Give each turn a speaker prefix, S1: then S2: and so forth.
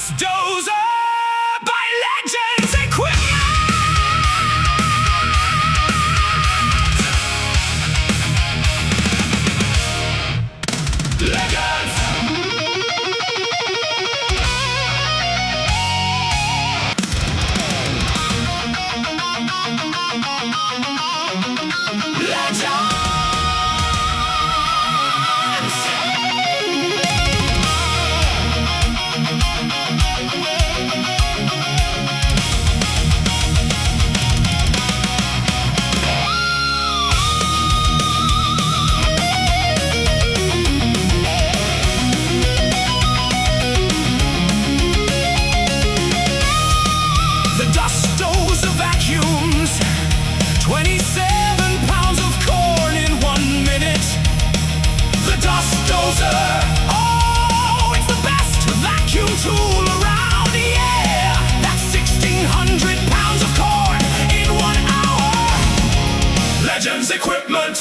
S1: Dust Dozer by Legends Equipment. Legends. The Dust Dozer vacuums 27 pounds of corn in 1 minute. The Dust Dozer, oh, it's the best vacuum tool around, yeah. That's 1,600 pounds of corn in 1 hour. Legends Equipment.